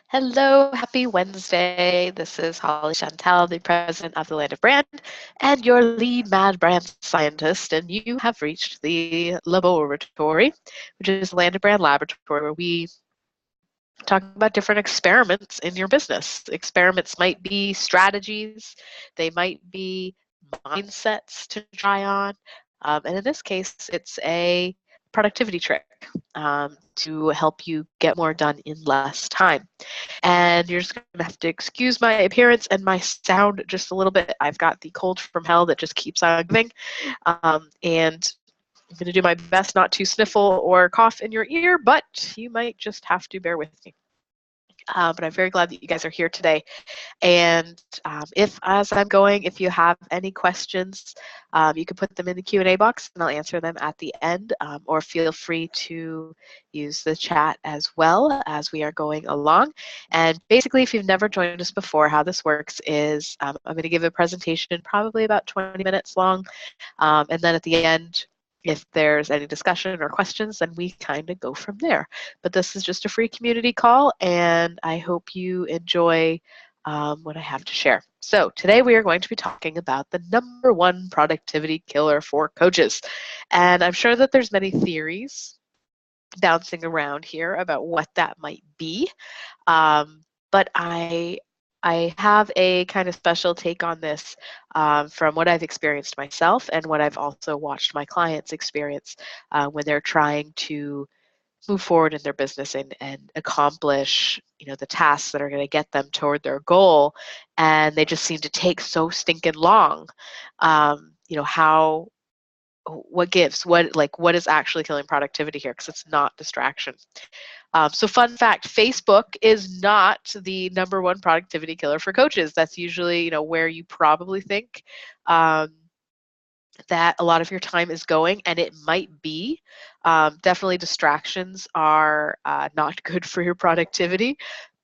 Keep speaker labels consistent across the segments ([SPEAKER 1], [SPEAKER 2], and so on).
[SPEAKER 1] Hello, happy Wednesday. This is Holly Chantal, the president of the Land of Brand and your lead mad brand scientist. And you have reached the LOBoratory, which is the Land of Brand laboratory where we talk about different experiments in your business. Experiments might be strategies, they might be mindsets to try on. And in this case, it's a productivity trick to help you get more done in less time. And you're just going to have to excuse my appearance and my sound just a little bit. I've got the cold from hell that just keeps on giving. And I'm going to do my best not to sniffle or cough in your ear, but you might just have to bear with me. But I'm very glad that you guys are here today. And as I'm going, if you have any questions, you can put them in the Q&A box and I'll answer them at the end, or feel free to use the chat as well as we are going along. And basically, if you've never joined us before, how this works is I'm going to give a presentation probably about 20 minutes long, and then at the end, if there's any discussion or questions, then we kind of go from there. But this is just a free community call, and I hope you enjoy what I have to share. So today we are going to be talking about the #1 productivity killer for coaches. And I'm sure that there's many theories bouncing around here about what that might be. But I have a kind of special take on this from what I've experienced myself and what I've also watched my clients experience when they're trying to move forward in their business and accomplish, the tasks that are going to get them toward their goal, and they just seem to take so stinking long. What gives? What is actually killing productivity here? Because it's not distraction. So fun fact, Facebook is not the #1 productivity killer for coaches. That's usually, where you probably think that a lot of your time is going, and it might be. Definitely distractions are not good for your productivity.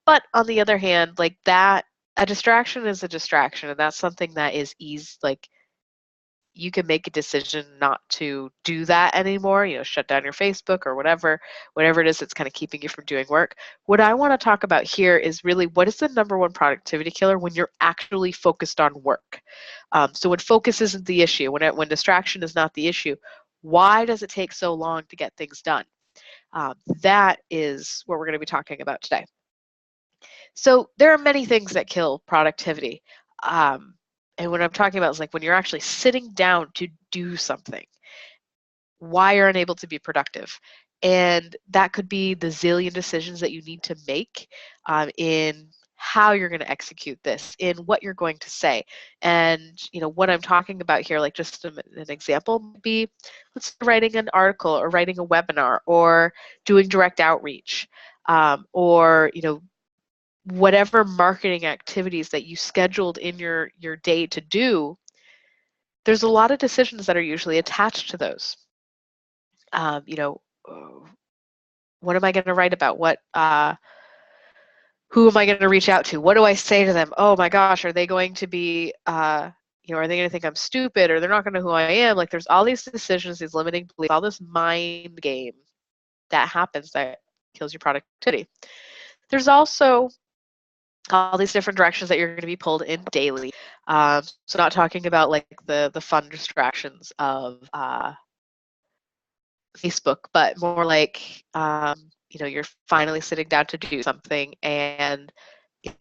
[SPEAKER 1] But on the other hand, a distraction is a distraction, and that's something that is easy. You can make a decision not to do that anymore, shut down your Facebook or whatever it is that's kind of keeping you from doing work. What I want to talk about here is really what is the #1 productivity killer when you're actually focused on work. So when focus isn't the issue, when distraction is not the issue, why does it take so long to get things done? That is what we're going to be talking about today. So there are many things that kill productivity. And what I'm talking about is when you're actually sitting down to do something, why you're unable to be productive. And that could be the zillion decisions that you need to make in how you're going to execute this, in what you're going to say. And, what I'm talking about here, just an example would be, let's say writing an article or writing a webinar or doing direct outreach, or, whatever marketing activities that you scheduled in your day to do. There's a lot of decisions that are usually attached to those. What am I going to write about? Who am I going to reach out to? What do I say to them? Oh my gosh, are they going to be, are they going to think I'm stupid, or they're not going to know who I am? There's all these decisions, these limiting beliefs, all this mind game that happens that kills your productivity. There's also all these different directions that you're going to be pulled in daily. So not talking about the fun distractions of Facebook, but more you're finally sitting down to do something, and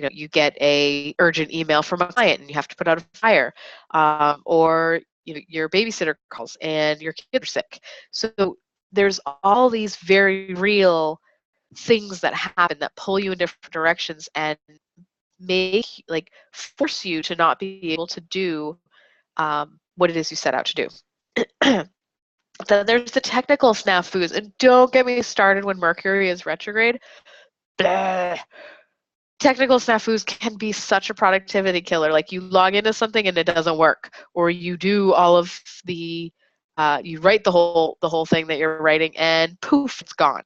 [SPEAKER 1] you get a urgent email from a client and you have to put out a fire, or your babysitter calls and your kids are sick. So there's all these very real things that happen that pull you in different directions and force you to not be able to do what it is you set out to do. Then there's the technical snafus, and don't get me started when Mercury is retrograde. Blah. Technical snafus can be such a productivity killer. You log into something and it doesn't work, or you do all of the, you write the whole thing that you're writing, and poof, it's gone.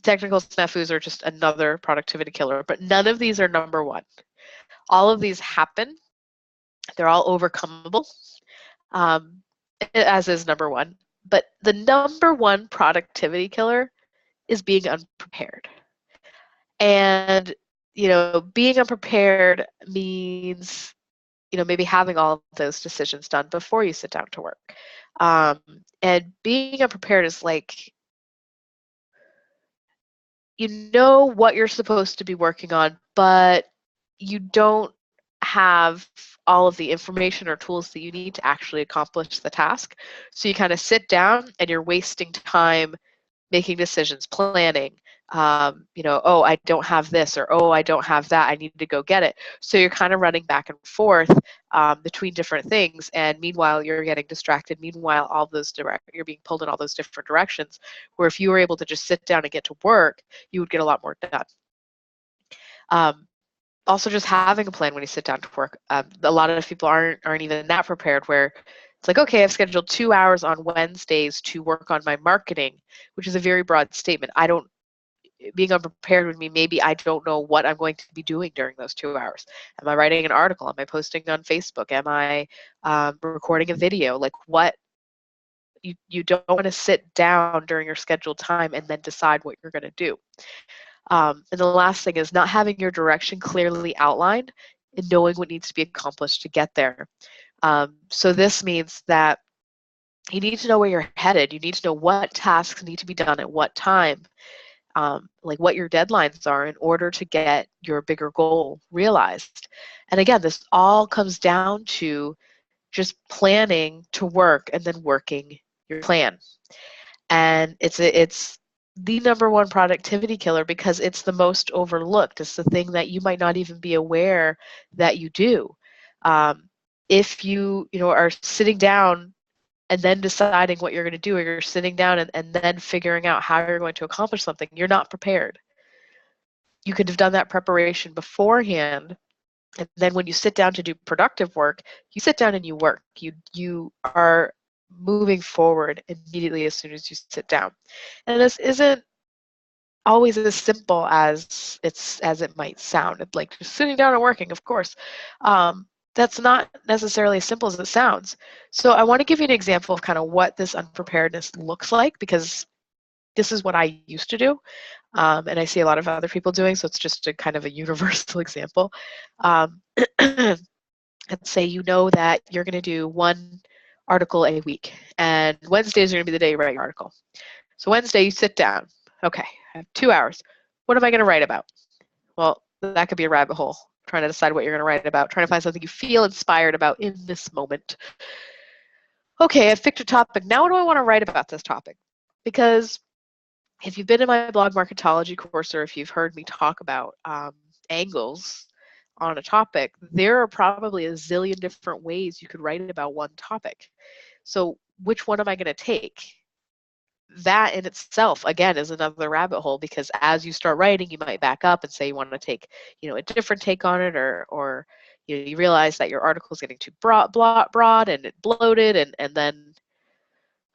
[SPEAKER 1] Technical snafus are just another productivity killer, but none of these are #1. All of these happen. They're all overcomable. As is #1. But the #1 productivity killer is being unprepared. And, being unprepared means, maybe having all of those decisions done before you sit down to work. Um, and being unprepared is like, you know what you're supposed to be working on, but you don't have all of the information or tools that you need to actually accomplish the task. So you kind of sit down and you're wasting time making decisions, planning. Oh, I don't have this, or oh, I don't have that. I need to go get it. So you're kind of running back and forth between different things, and meanwhile you're getting distracted. Meanwhile, you're being pulled in all those different directions. Where if you were able to just sit down and get to work, you would get a lot more done. Also, just having a plan when you sit down to work. A lot of people aren't even that prepared. Where it's like, okay, I've scheduled 2 hours on Wednesdays to work on my marketing, which is a very broad statement. Being unprepared would mean maybe I don't know what I'm going to be doing during those 2 hours. Am I writing an article? Am I posting on Facebook? Am I recording a video? Like, what? You don't want to sit down during your scheduled time and then decide what you're going to do. And the last thing is not having your direction clearly outlined and knowing what needs to be accomplished to get there. So this means that you need to know where you're headed. You need to know what tasks need to be done at what time, like what your deadlines are in order to get your bigger goal realized. And again, this all comes down to just planning to work and then working your plan. And it's the number one productivity killer because it's the most overlooked. It's the thing that you might not even be aware that you do. If you are sitting down and then deciding what you're going to do, or you're sitting down and then figuring out how you're going to accomplish something, you're not prepared. You could have done that preparation beforehand, and then when you sit down to do productive work, you sit down and you work. You are moving forward immediately as soon as you sit down. And this isn't always as simple as it might sound. It's like just sitting down and working, of course. That's not necessarily as simple as it sounds. So I want to give you an example of kind of what this unpreparedness looks like, because this is what I used to do, and I see a lot of other people doing, so it's just a kind of a universal example. Let's say you know that you're going to do one article a week, and Wednesdays are going to be the day you write your article. So Wednesday you sit down. Okay, I have 2 hours. What am I going to write about? Well, that could be a rabbit hole, trying to decide what you're going to write about, trying to find something you feel inspired about in this moment. Okay, I've picked a topic. Now what do I want to write about this topic? Because if you've been in my blog marketology course, or if you've heard me talk about angles on a topic, there are probably a zillion different ways you could write about one topic. So which one am I going to take? That in itself, again, is another rabbit hole, because as you start writing, you might back up and say you want to take, a different take on it, or you realize that your article is getting too broad and it bloated, and then,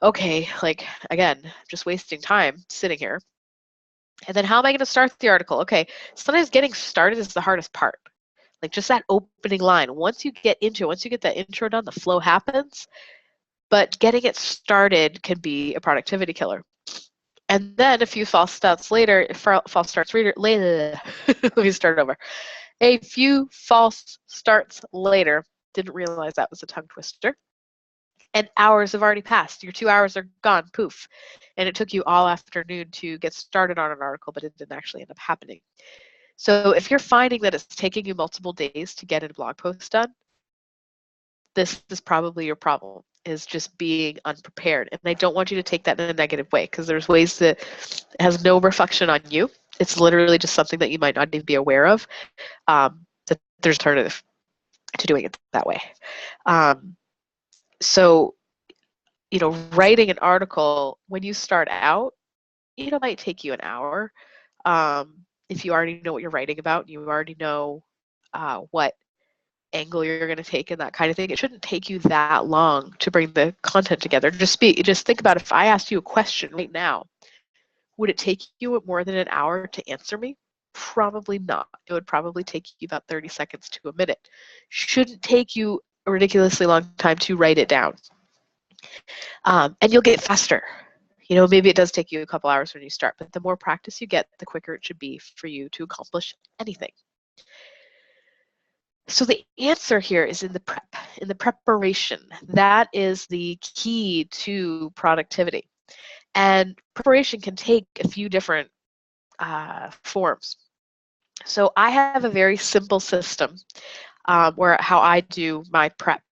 [SPEAKER 1] okay, like, again, just wasting time sitting here. And then how am I going to start the article? Okay, sometimes getting started is the hardest part. Like just that opening line. Once you get into it, once you get that intro done, the flow happens. But getting it started can be a productivity killer. And then a few false starts later, let me start over. A few false starts later, didn't realize that was a tongue twister, and hours have already passed. Your 2 hours are gone, poof. And it took you all afternoon to get started on an article, but it didn't actually end up happening. So if you're finding that it's taking you multiple days to get a blog post done, this is probably your problem, is just being unprepared. And I don't want you to take that in a negative way, because there's ways that it has no reflection on you. It's literally just something that you might not even be aware of, that there's an alternative to doing it that way. So, writing an article, when you start out, it might take you an hour. If you already know what you're writing about, you already know what angle you're going to take and that kind of thing, it shouldn't take you that long to bring the content together. Just think about, if I asked you a question right now, would it take you more than an hour to answer me? Probably not. It would probably take you about 30 seconds to a minute. Shouldn't take you a ridiculously long time to write it down. And you'll get faster. You know, maybe it does take you a couple hours when you start, but the more practice you get, the quicker it should be for you to accomplish anything. So the answer here is in the prep, in the preparation. That is the key to productivity. And preparation can take a few different forms. So I have a very simple system where how I do my prep.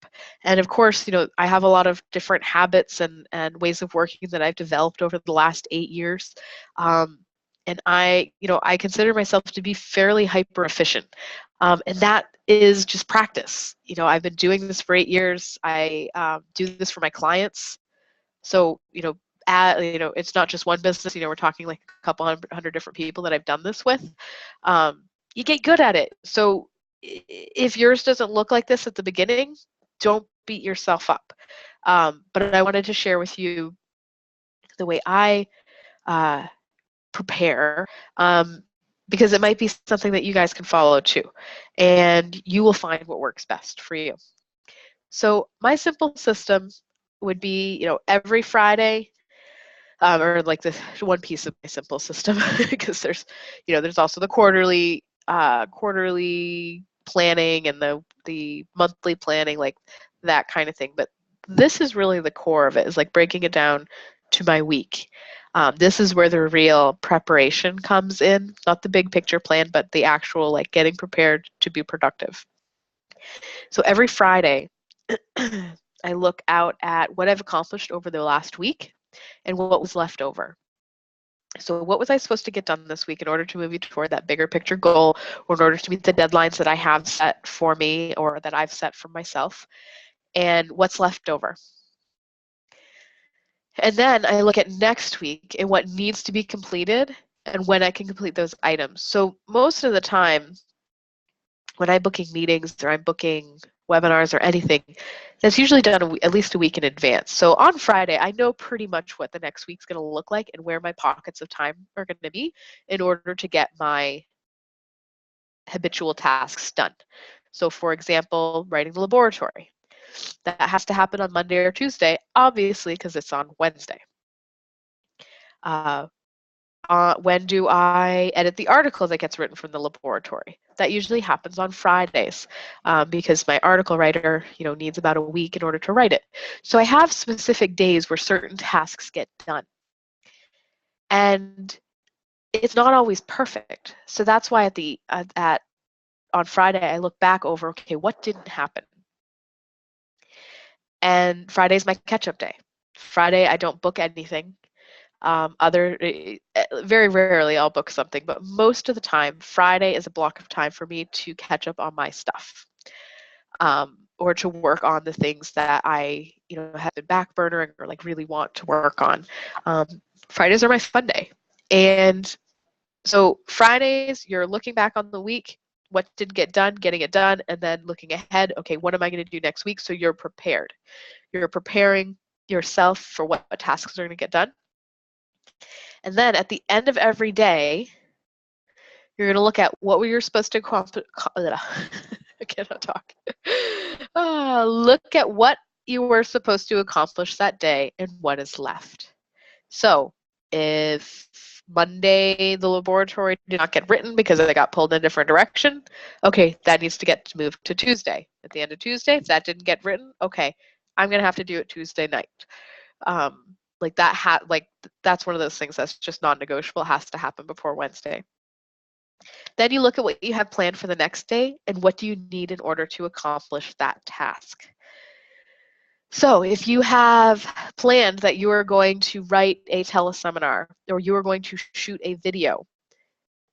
[SPEAKER 1] And of course, you know, I have a lot of different habits and ways of working that I've developed over the last 8 years. And I consider myself to be fairly hyper efficient. And that is just practice. You know, I've been doing this for 8 years. I do this for my clients. So, it's not just one business. You know, we're talking like a couple hundred different people that I've done this with. You get good at it. So if yours doesn't look like this at the beginning, don't beat yourself up. But I wanted to share with you the way I prepare, because it might be something that you guys can follow too, and you will find what works best for you. So my simple system would be, you know, every Friday, or like the one piece of my simple system, because there's also the quarterly planning and the monthly planning, like that kind of thing. But this is really the core of it, is like breaking it down to my week. This is where the real preparation comes in, not the big picture plan, but the actual like getting prepared to be productive. So every Friday, I look out at what I've accomplished over the last week and what was left over. So what was I supposed to get done this week in order to move you toward that bigger picture goal, or in order to meet the deadlines that I have set for me or that I've set for myself, and what's left over? And then I look at next week and what needs to be completed and when I can complete those items. So most of the time, when I'm booking meetings or I'm booking webinars or anything, that's usually done at least a week in advance. So on Friday, I know pretty much what the next week's going to look like and where my pockets of time are going to be in order to get my habitual tasks done. So for example, writing the laboratory. That has to happen on Monday or Tuesday, obviously, because it's on Wednesday. Uh, when do I edit the article that gets written from the laboratory? That usually happens on Fridays, because my article writer, needs about a week in order to write it. So I have specific days where certain tasks get done. And it's not always perfect. So that's why on Friday, I look back over, okay, what didn't happen? And Friday's my catch-up day. Friday, I don't book anything. Very rarely I'll book something, but most of the time, Friday is a block of time for me to catch up on my stuff, or to work on the things that I, have been back burnering or like really want to work on. Fridays are my fun day. And so Fridays, you're looking back on the week, what didn't get done, getting it done, and then looking ahead, okay, what am I going to do next week? So you're prepared. You're preparing yourself for what tasks are going to get done. And then at the end of every day, you're going to look at what were you supposed to accomplish. I cannot talk. Look at what you were supposed to accomplish that day and what is left. So if Monday the laboratory did not get written because I got pulled in a different direction, okay, that needs to get moved to Tuesday. At the end of Tuesday, if that didn't get written, okay, I'm going to have to do it Tuesday night. That's one of those things that's just non-negotiable, has to happen before Wednesday. Then you look at what you have planned for the next day and what do you need in order to accomplish that task. So if you have planned that you are going to write a teleseminar or you are going to shoot a video,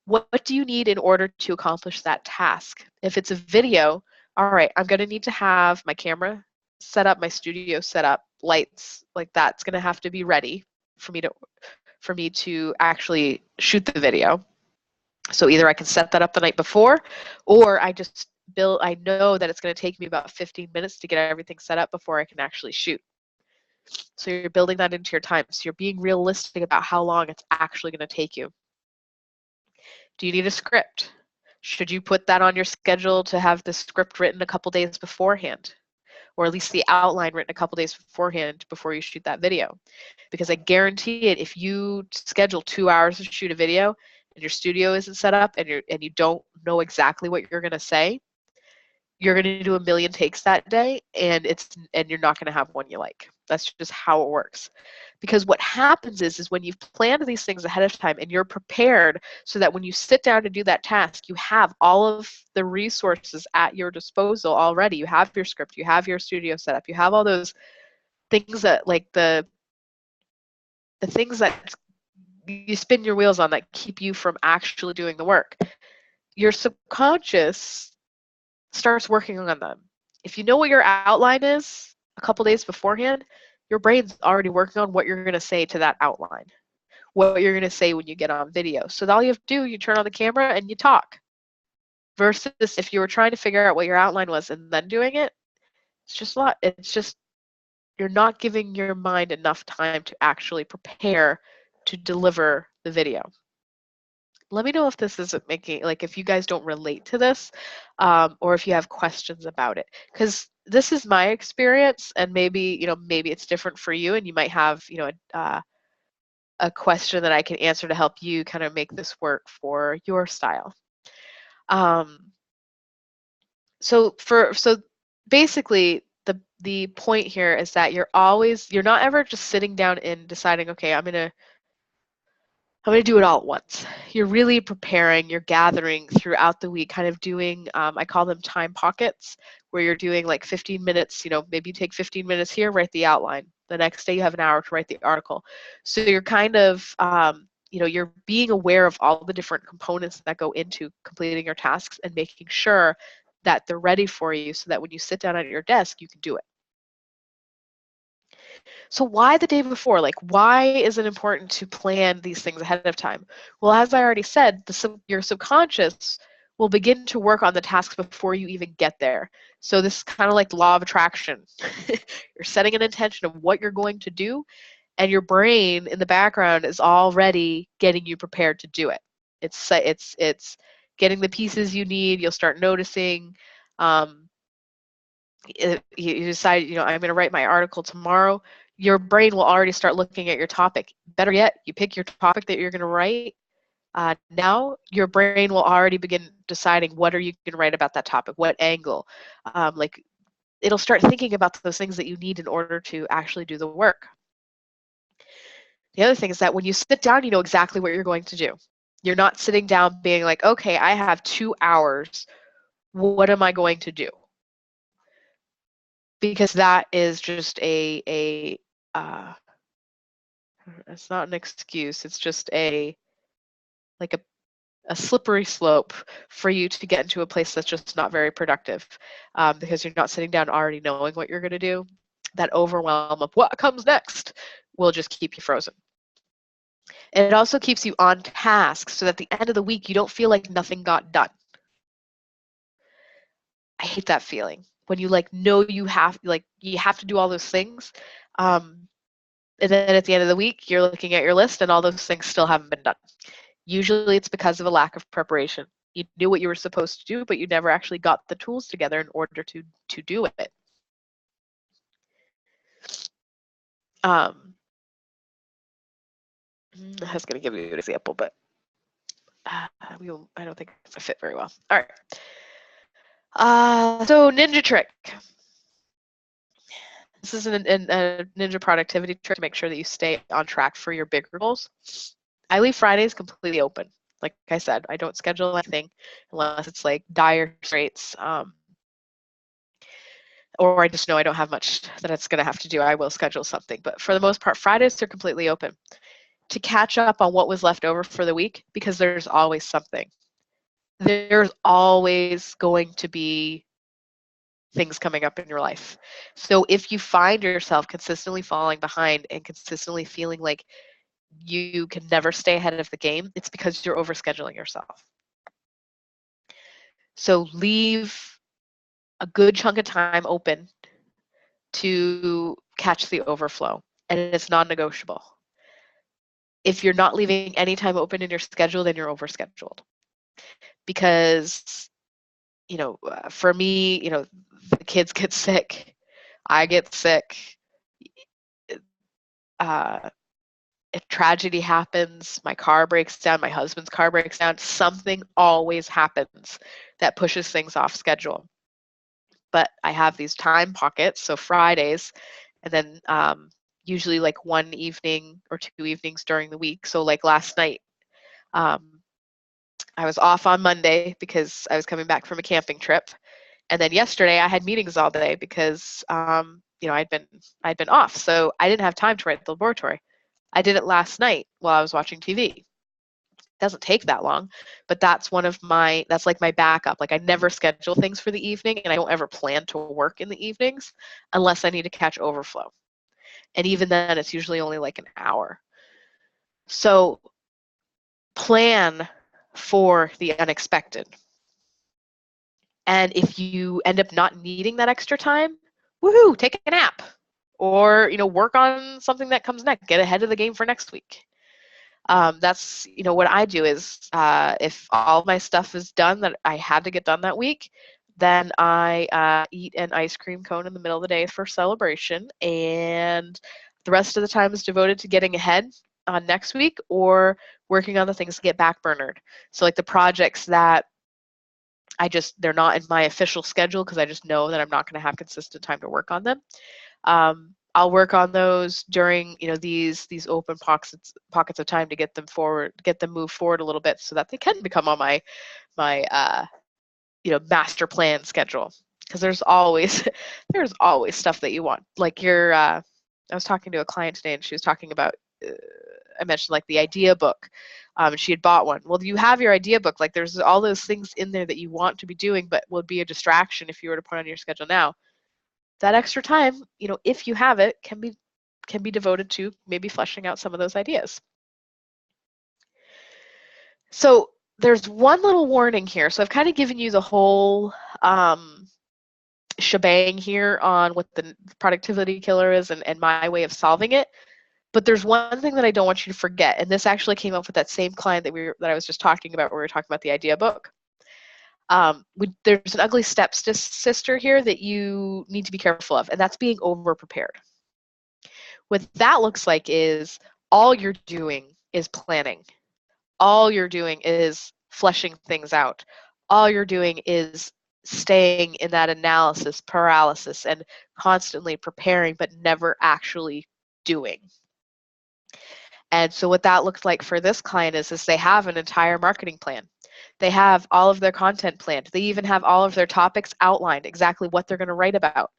[SPEAKER 1] what do you need in order to accomplish that task? If it's a video, all right, I'm going to need to have my camera set up, my studio set up, lights, like that's going to have to be ready for me to actually shoot the video. So either I can set that up the night before, or I know that it's going to take me about 15 minutes to get everything set up before I can actually shoot. So you're building that into your time. So you're being realistic about how long it's actually going to take you. Do you need a script? Should you put that on your schedule to have the script written a couple days beforehand? or at least the outline written a couple days beforehand before you shoot that video. Because I guarantee it, if you schedule 2 hours to shoot a video and your studio isn't set up and you don't know exactly what you're going to say, you're going to do a million takes that day, and you're not going to have one you like. That's just how it works. Because what happens is when you've planned these things ahead of time and you're prepared so that when you sit down to do that task, you have all of the resources at your disposal already. You have your script, you have your studio set up, you have all those things that, like the things that you spin your wheels on that keep you from actually doing the work. Your subconscious starts working on them. If you know what your outline is a couple days beforehand, your brain's already working on what you're going to say to that outline, what you're going to say when you get on video. So all you have to do, you turn on the camera and you talk. Versus if you were trying to figure out what your outline was and then doing it, it's just a lot. It's just, you're not giving your mind enough time to actually prepare to deliver the video. Let me know if this isn't making, like, if you guys don't relate to this, or if you have questions about it, because this is my experience, and maybe maybe it's different for you, and you might have a question that I can answer to help you kind of make this work for your style. So basically the point here is that you're not ever just sitting down and deciding, okay, I'm gonna do it all at once. You're really preparing, you're gathering throughout the week, kind of doing, I call them time pockets, where you're doing like 15 minutes, maybe you take 15 minutes here, write the outline. The next day you have an hour to write the article. So you're kind of, you're being aware of all the different components that go into completing your tasks and making sure that they're ready for you so that when you sit down at your desk, you can do it. So why the day before? Like, why is it important to plan these things ahead of time? Well, as I already said, your subconscious will begin to work on the tasks before you even get there. So this is kind of like the law of attraction. You're setting an intention of what you're going to do, and your brain in the background is already getting you prepared to do it. It's getting the pieces you need. You'll start noticing. You decide, I'm going to write my article tomorrow. Your brain will already start looking at your topic. Better yet, you pick your topic that you're going to write. Now your brain will already begin deciding what are you going to write about that topic, what angle. Like, it'll start thinking about those things that you need in order to actually do the work. The other thing is that when you sit down, you know exactly what you're going to do. You're not sitting down being like, okay, I have 2 hours. What am I going to do? Because that is just it's not an excuse. It's just a slippery slope for you to get into a place that's just not very productive, because you're not sitting down already knowing what you're going to do. That overwhelm of what comes next will just keep you frozen. And it also keeps you on task so that at the end of the week, you don't feel like nothing got done. I hate that feeling when you know you have to do all those things. And then at the end of the week, you're looking at your list and all those things still haven't been done. Usually it's because of a lack of preparation. You knew what you were supposed to do, but you never actually got the tools together in order to do it. I was going to give you an example, but I don't think it's going to fit very well. All right. So ninja trick. This is a ninja productivity trick to make sure that you stay on track for your bigger goals. I leave Fridays completely open. Like I said, I don't schedule anything unless it's like dire straits, or I just know I don't have much that it's going to have to do. I will schedule something. But for the most part, Fridays are completely open to catch up on what was left over for the week, because there's always something. There's always going to be things coming up in your life. So if you find yourself consistently falling behind and consistently feeling like you can never stay ahead of the game, it's because you're overscheduling yourself. So leave a good chunk of time open to catch the overflow, and it's non-negotiable. If you're not leaving any time open in your schedule, then you're overscheduled. Because, for me, the kids get sick. I get sick. Uh, if tragedy happens, my car breaks down, my husband's car breaks down, something always happens that pushes things off schedule. But I have these time pockets, so Fridays, and then usually like one evening or two evenings during the week. So like last night, um, I was off on Monday because I was coming back from a camping trip, and then yesterday I had meetings all day because I'd been off, so I didn't have time to write the laboratory. I did it last night while I was watching TV. It doesn't take that long, but that's like my backup. Like I never schedule things for the evening, and I don't ever plan to work in the evenings unless I need to catch overflow. And even then, it's usually only like an hour. So plan for the unexpected. And if you end up not needing that extra time, woohoo, take a nap. Or, work on something that comes next. Get ahead of the game for next week. That's, what I do is if all my stuff is done that I had to get done that week, then I eat an ice cream cone in the middle of the day for celebration. And the rest of the time is devoted to getting ahead on next week or working on the things to get backburnered. So like the projects that they're not in my official schedule because I just know that I'm not going to have consistent time to work on them. I'll work on those during these open pockets of time to get them moved forward a little bit so that they can become on my master plan schedule. Because there's always stuff that you want. Like I was talking to a client today and she was talking about I mentioned like the idea book. She had bought one. Well, you have your idea book. Like there's all those things in there that you want to be doing, but would be a distraction if you were to put on your schedule now. That extra time, if you have it, can be devoted to maybe fleshing out some of those ideas. So there's one little warning here. So I've kind of given you the whole shebang here on what the productivity killer is and my way of solving it. But there's one thing that I don't want you to forget, and this actually came up with that same client that I was just talking about, where we were talking about the idea book. There's an ugly stepsister here that you need to be careful of, and that's being over-prepared. What that looks like is all you're doing is planning. All you're doing is fleshing things out. All you're doing is staying in that analysis paralysis and constantly preparing, but never actually doing. And so what that looks like for this client is they have an entire marketing plan. They have all of their content planned. They even have all of their topics outlined, exactly what they're going to write about.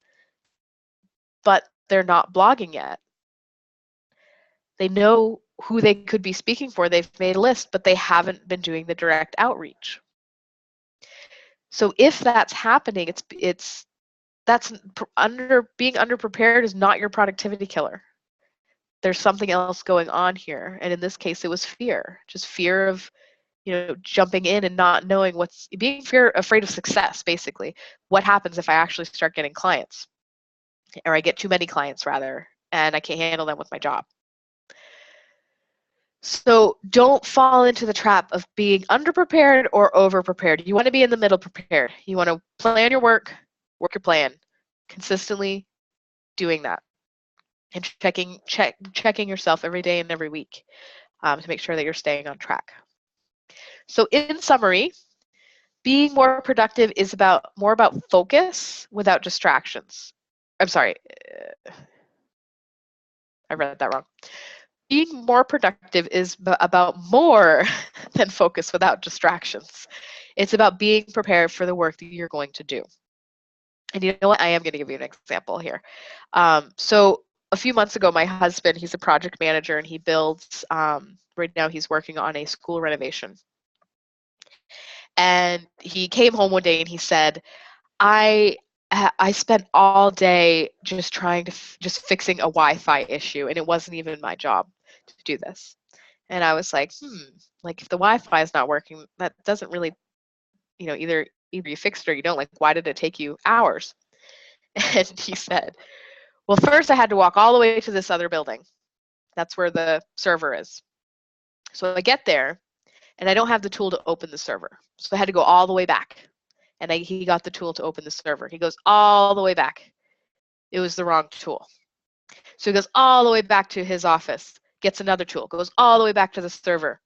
[SPEAKER 1] But they're not blogging yet. They know who they could be speaking for. They've made a list, but they haven't been doing the direct outreach. So if that's happening, being underprepared is not your productivity killer. There's something else going on here. And in this case, it was fear, just fear of, jumping in and not knowing afraid of success, basically. What happens if I actually start getting clients? Or I get too many clients, rather, and I can't handle them with my job. So don't fall into the trap of being underprepared or overprepared. You want to be in the middle prepared. You want to plan your work your plan, consistently doing that, and checking yourself every day and every week to make sure that you're staying on track. So in summary, being more productive is more about focus without distractions. I'm sorry, I read that wrong. Being more productive is about more than focus without distractions. It's about being prepared for the work that you're going to do. And you know what? I am going to give you an example here. So a few months ago, my husband, he's a project manager, and he builds, right now he's working on a school renovation. And he came home one day and he said, I spent all day just trying to just fixing a Wi-Fi issue, and it wasn't even my job to do this. And I was like, like if the Wi-Fi is not working, that doesn't really, either you fixed it or you don't. Like, why did it take you hours? And he said, well, first I had to walk all the way to this other building. That's where the server is. So I get there, and I don't have the tool to open the server. So I had to go all the way back. And he got the tool to open the server. He goes all the way back. It was the wrong tool. So he goes all the way back to his office, gets another tool, goes all the way back to the server.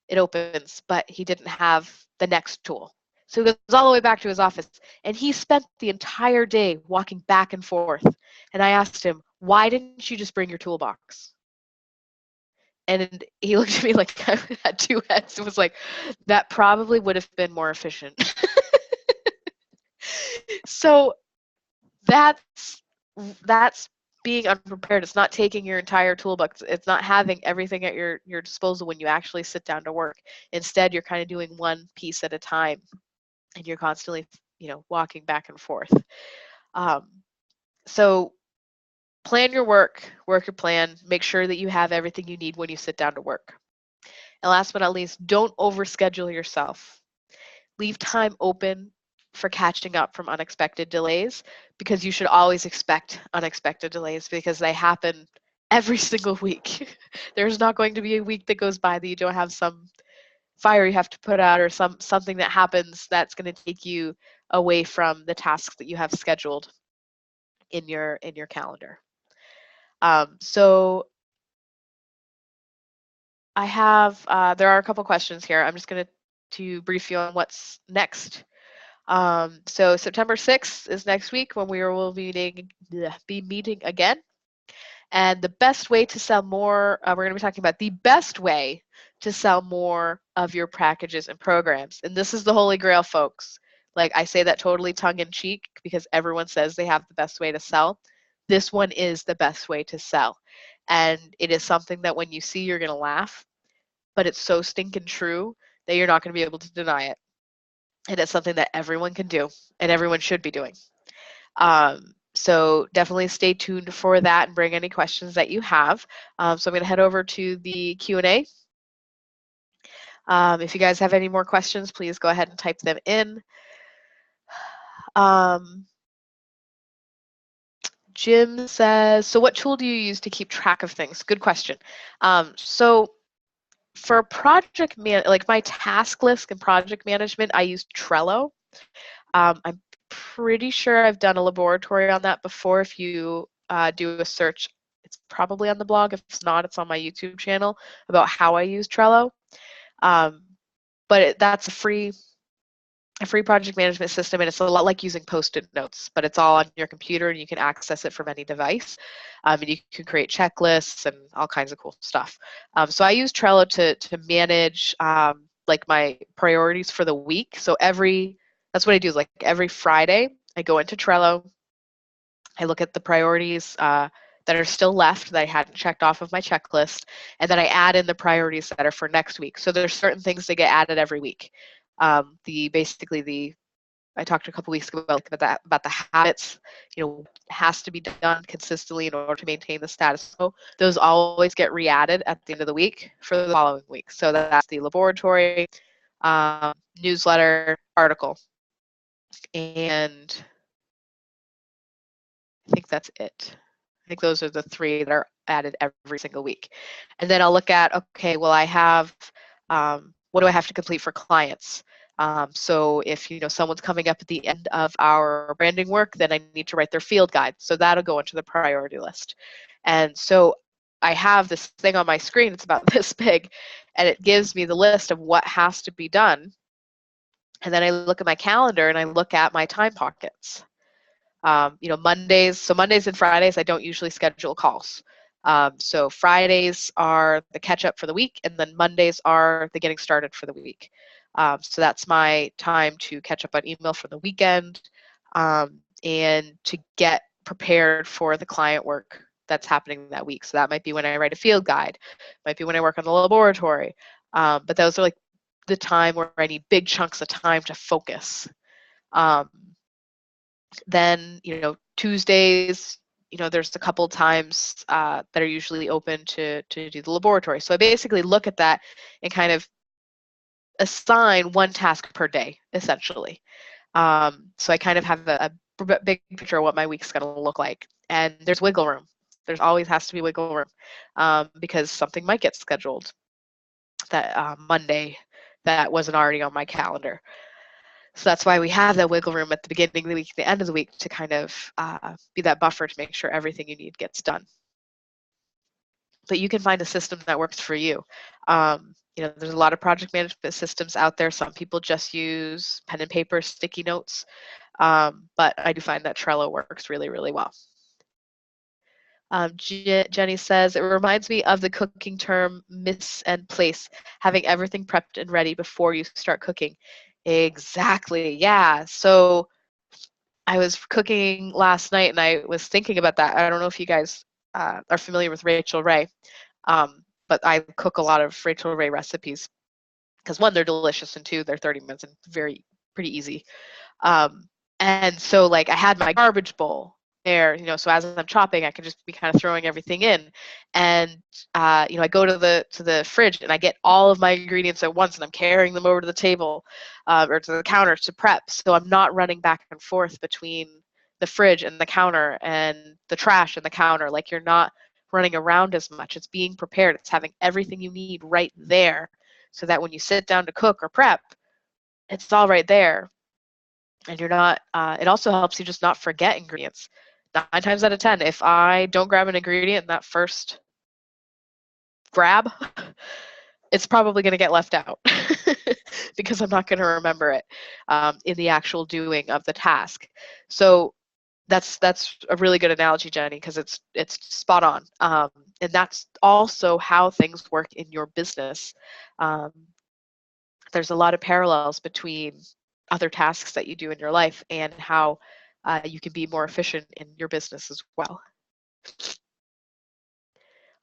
[SPEAKER 1] It opens, but he didn't have the next tool. So he goes all the way back to his office, and he spent the entire day walking back and forth. And I asked him, why didn't you just bring your toolbox? And he looked at me like I had two heads and was like, that probably would have been more efficient. So that's being unprepared. It's not taking your entire toolbox. It's not having everything at your disposal when you actually sit down to work. Instead, you're kind of doing one piece at a time, and you're constantly, walking back and forth. So plan your work your plan, make sure that you have everything you need when you sit down to work. And last but not least, don't overschedule yourself. Leave time open for catching up from unexpected delays, because you should always expect unexpected delays, because they happen every single week. There's not going to be a week that goes by that you don't have some fire you have to put out, or something that happens that's going to take you away from the tasks that you have scheduled in your calendar. So I have there are a couple questions here. I'm just going to brief you on what's next. So September 6th is next week when we will be meeting again. And the best way to sell more, we're going to be talking about the best way to sell more of your packages and programs. And this is the holy grail, folks. Like, I say that totally tongue-in-cheek because everyone says they have the best way to sell. This one is the best way to sell. And it is something that when you see, you're going to laugh, but it's so stinking true that you're not going to be able to deny it. And it's something that everyone can do and everyone should be doing. So definitely stay tuned for that and bring any questions that you have. So I'm going to head over to the Q&A. If you guys have any more questions, please go ahead and type them in. Jim says, so what tool do you use to keep track of things? Good question. So for project like my task list and project management, I use Trello. I'm pretty sure I've done a LOBoratory on that before. If you do a search, it's probably on the blog. If it's not, it's on my YouTube channel about how I use Trello. But that's a free project management system, and it's a lot like using Post-it notes, but it's all on your computer and you can access it from any device. And you can create checklists and all kinds of cool stuff. So I use Trello to manage like my priorities for the week. So that's what I do, is like every Friday I go into Trello, I look at the priorities that are still left that I hadn't checked off of my checklist, and then I add in the priorities that are for next week. So there's certain things that get added every week. I talked a couple weeks ago about the habits, has to be done consistently in order to maintain the status quo. Those always get re-added at the end of the week for the following week. So that's the LOBoratory, newsletter, article, and I think that's it. I think those are the three that are added every single week. And then I'll look at, okay, well, I have, what do I have to complete for clients? So if someone's coming up at the end of our branding work, then I need to write their field guide. So that'll go into the priority list. And so I have this thing on my screen, it's about this big, and it gives me the list of what has to be done. And then I look at my calendar and I look at my time pockets. Mondays and Fridays, I don't usually schedule calls. So Fridays are the catch up for the week, and then Mondays are the getting started for the week. So that's my time to catch up on email for the weekend and to get prepared for the client work that's happening that week. So that might be when I write a field guide, might be when I work on the LOBoratory. But those are like the time where I need big chunks of time to focus. Then, Tuesdays, there's a couple times that are usually open to do the LOBoratory. So I basically look at that and kind of assign one task per day, essentially. So I kind of have a big picture of what my week's going to look like. And there's wiggle room. There's always has to be wiggle room because something might get scheduled that Monday that wasn't already on my calendar. So that's why we have that wiggle room at the beginning of the week, the end of the week, to kind of be that buffer to make sure everything you need gets done. But you can find a system that works for you. You know, there's a lot of project management systems out there. Some people just use pen and paper, sticky notes, but I do find that Trello works really, really well. Jenny says, it reminds me of the cooking term miss and place, having everything prepped and ready before you start cooking. Exactly, yeah. So I was cooking last night and I was thinking about that. I don't know if you guys are familiar with Rachel Ray, but I cook a lot of Rachel Ray recipes because one, they're delicious, and two, they're 30 minutes and pretty easy. Um, and so like I had my garbage bowl there, you know, so as I'm chopping, I can just be kind of throwing everything in. And you know, I go to the fridge and I get all of my ingredients at once and I'm carrying them over to the table or to the counter to prep. So I'm not running back and forth between the fridge and the counter and the trash and the counter. Like you're not running around as much. It's being prepared. It's having everything you need right there so that when you sit down to cook or prep, it's all right there. And you're not, it also helps you just not forget ingredients. 9 times out of 10, if I don't grab an ingredient in that first grab, it's probably going to get left out because I'm not going to remember it in the actual doing of the task. So that's a really good analogy, Jenny, because it's spot on. And that's also how things work in your business. Um, there's a lot of parallels between other tasks that you do in your life and how you can be more efficient in your business as well.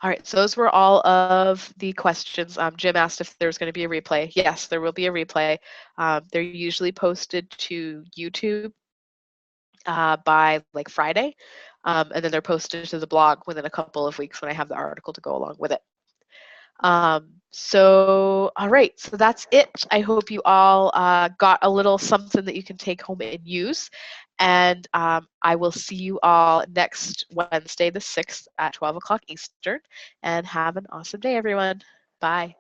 [SPEAKER 1] All right, so those were all of the questions. Jim asked if there's going to be a replay. Yes, there will be a replay. They're usually posted to YouTube by like Friday, and then they're posted to the blog within a couple of weeks when I have the article to go along with it. So, all right, so that's it. I hope you all got a little something that you can take home and use. And I will see you all next Wednesday, the 6th at 12 o'clock Eastern. And have an awesome day, everyone. Bye.